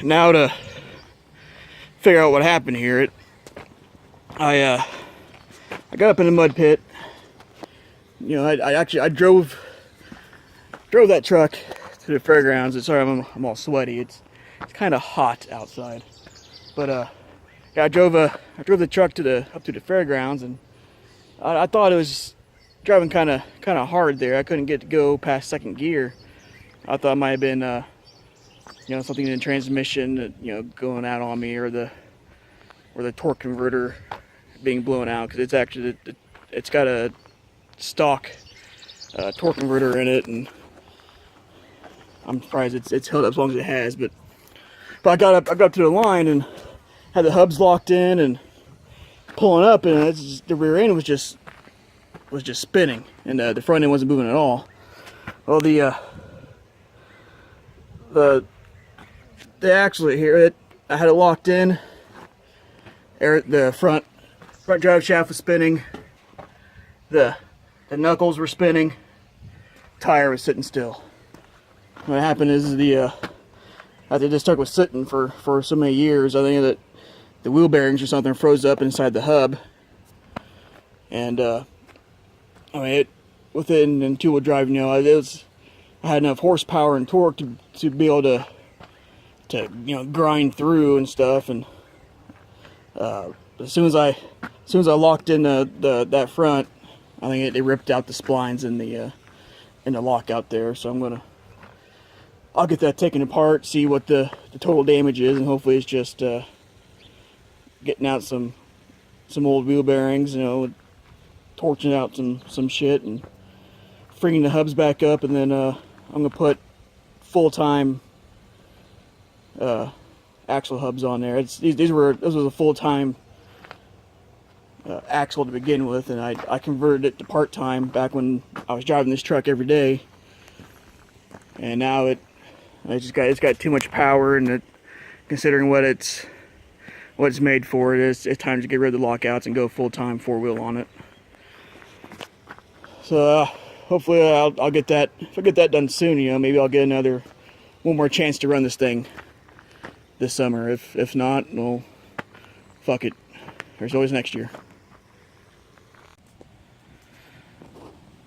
now to figure out what happened here, I got up in the mud pit. You know, I drove that truck to the fairgrounds. Sorry, I'm all sweaty. It's kind of hot outside, but yeah, I drove the truck up to the fairgrounds, and I thought it was driving kind of hard there. I couldn't get to go past second gear. I thought it might have been you know, something in the transmission, you know, going out on me, or the torque converter being blown out, because it's actually it's got a stock torque converter in it, and I'm surprised it's held up as long as it has. But I got up to the line and had the hubs locked in and pulling up, and the rear end was just spinning, and the front end wasn't moving at all. Well, the axle here, I had it locked in. The front drive shaft was spinning. The knuckles were spinning. Tire was sitting still. What happened is after this truck was sitting for so many years, I think that the wheel bearings or something froze up inside the hub, and I mean, within two-wheel drive, you know, I had enough horsepower and torque to be able to you know, grind through and stuff. And as soon as I locked in that front, I think it ripped out the splines in the lockout there. So I'll get that taken apart, see what the total damage is, and hopefully it's just getting out some old wheel bearings, you know, torching out some shit and freeing the hubs back up, and then I'm gonna put full-time axle hubs on there. This was a full-time axle to begin with, and I converted it to part-time back when I was driving this truck every day, and now it's got too much power, and considering what it's made for, it's time to get rid of the lockouts and go full-time four-wheel on it. So hopefully I'll get that. If I get that done soon, you know, maybe I'll get one more chance to run this thing this summer. If not, well, fuck it. There's always next year.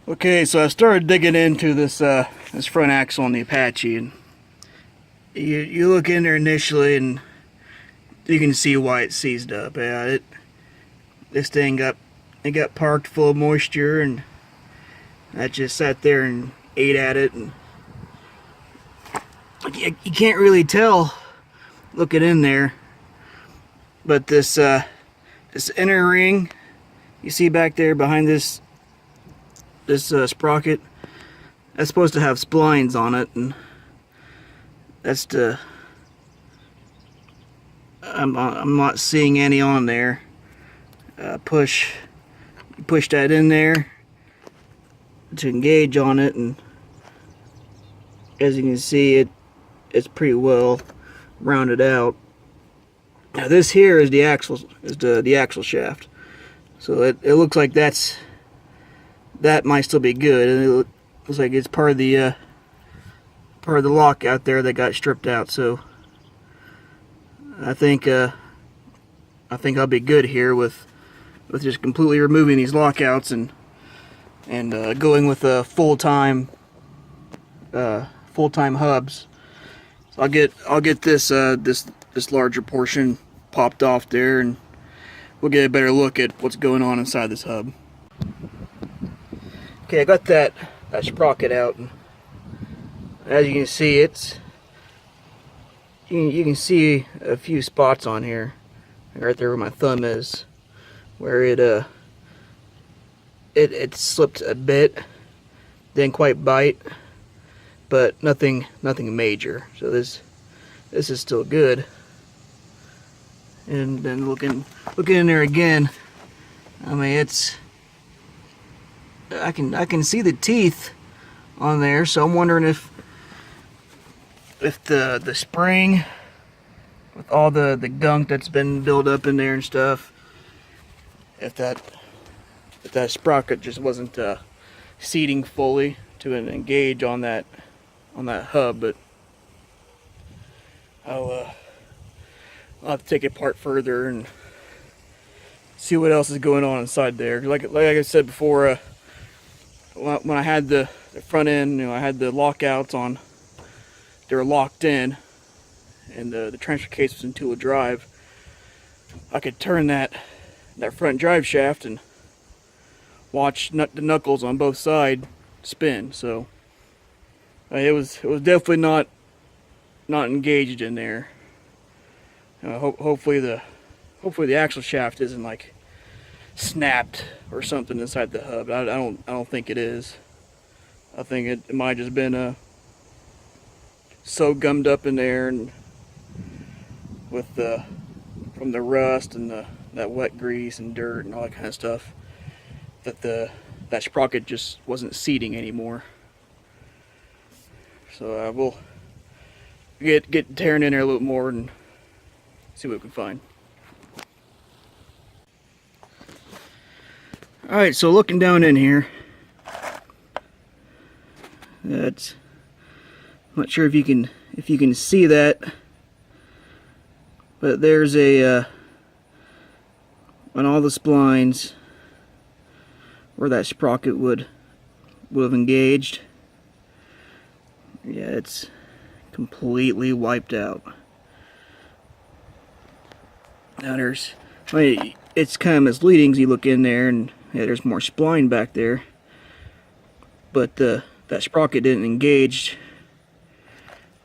Okay, so I started digging into this front axle on the Apache, and you look in there initially, and you can see why it's seized up. Yeah, this thing got parked full of moisture, and I just sat there and ate at it, and you can't really tell looking in there, but this inner ring you see back there behind this sprocket, that's supposed to have splines on it, and that's I'm not seeing any on there. Push that in there to engage on it, and as you can see, it's pretty well rounded out. Now this here is the axle shaft, so it looks like that might still be good, and it looks like it's part of the lock out there that got stripped out. So I think I'll be good here with just completely removing these lockouts and going with full-time hubs. So I'll get this larger portion popped off there, and we'll get a better look at what's going on inside this hub. Okay, I got that sprocket out, and as you can see, you can see a few spots on here, right there where my thumb is, where it slipped a bit, didn't quite bite, but nothing major. So this is still good. And then looking in there again, I mean, I can see the teeth on there, so I'm wondering if the spring, with all the gunk that's been built up in there and stuff, if that sprocket just wasn't seating fully to engage on that hub. But I'll have to take it apart further and see what else is going on inside there. Like I said before, when I had the front end, I had the lockouts on. They were locked in, and the transfer case was in two-wheel drive. I could turn that front drive shaft and watch the knuckles on both sides spin. So it was definitely not engaged in there. Hopefully the axle shaft isn't like snapped or something inside the hub. I don't think it is. I think it might have just been so gummed up in there, and with from the rust and that wet grease and dirt and all that kind of stuff, that that sprocket just wasn't seating anymore. So we'll get tearing in there a little more and see what we can find. Alright, so looking down in here, that's, I'm not sure if you can see that, but there's a on all the splines where that sprocket would have engaged. Yeah, it's completely wiped out. Now it's kind of misleading as you look in there, and yeah, there's more spline back there, but that sprocket didn't engage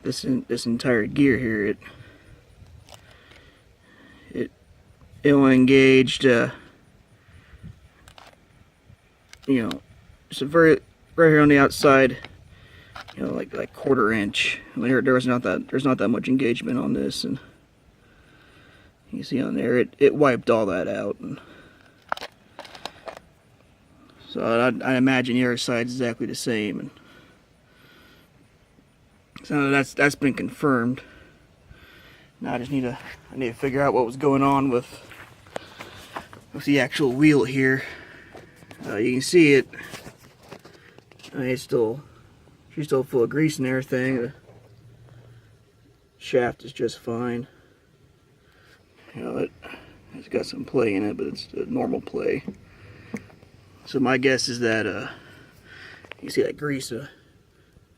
this entire gear here. It only engaged it's a very right here on the outside, like 1/4 inch. I mean, there's not that much engagement on this, and you see on there it wiped all that out. And so I imagine the other side's exactly the same, and so that's been confirmed. Now I need to figure out what was going on with the actual wheel here. You can see it. She's still full of grease and everything. The shaft is just fine. It's got some play in it, but it's a normal play. So my guess is that you see that grease,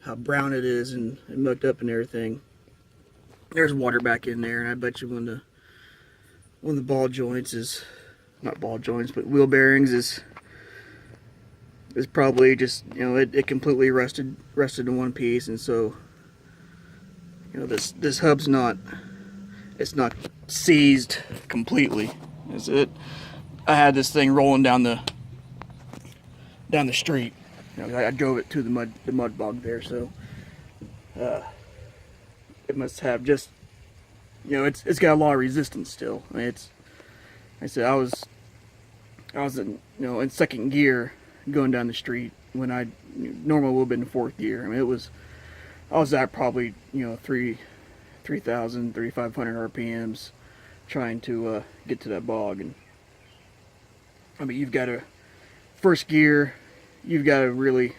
how brown it is and mucked up and everything. There's water back in there, and I bet you when the ball joints is not ball joints, but wheel bearings is probably just it completely rusted in one piece, and so this hub's not seized completely. I had this thing rolling down the street. I drove it to the mud bog there, so it must have just it's got a lot of resistance still. I mean, I said I was in in second gear going down the street when I normally would have been in fourth gear. I mean, I was at probably 3,000, 3,500 RPMs trying to get to that bog. And I mean, you've got to first gear, you've got to really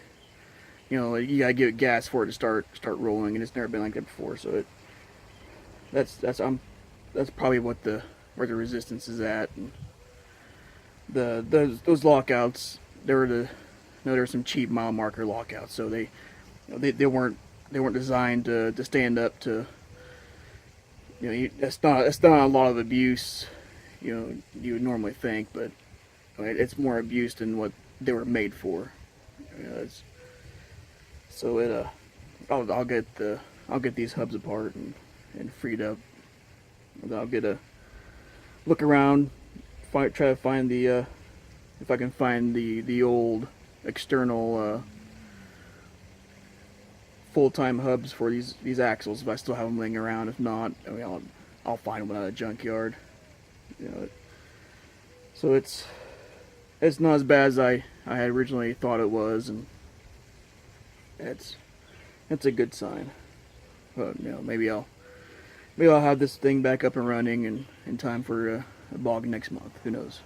you gotta give it gas for it to start rolling, and it's never been like that before. So that's probably where the resistance is at. And those lockouts, there were some cheap mile marker lockouts, so they weren't designed to stand up to it's not a lot of abuse you would normally think, but it's more abuse than what they were made for. I'll get these hubs apart and freed up. I'll get a look around, try to find if I can find the old external full-time hubs for these axles, if I still have them laying around. If not, I'll find one at a junkyard. So it's not as bad as I had originally thought it was, and it's a good sign. But maybe I'll have this thing back up and running in time for a bog next month. Who knows?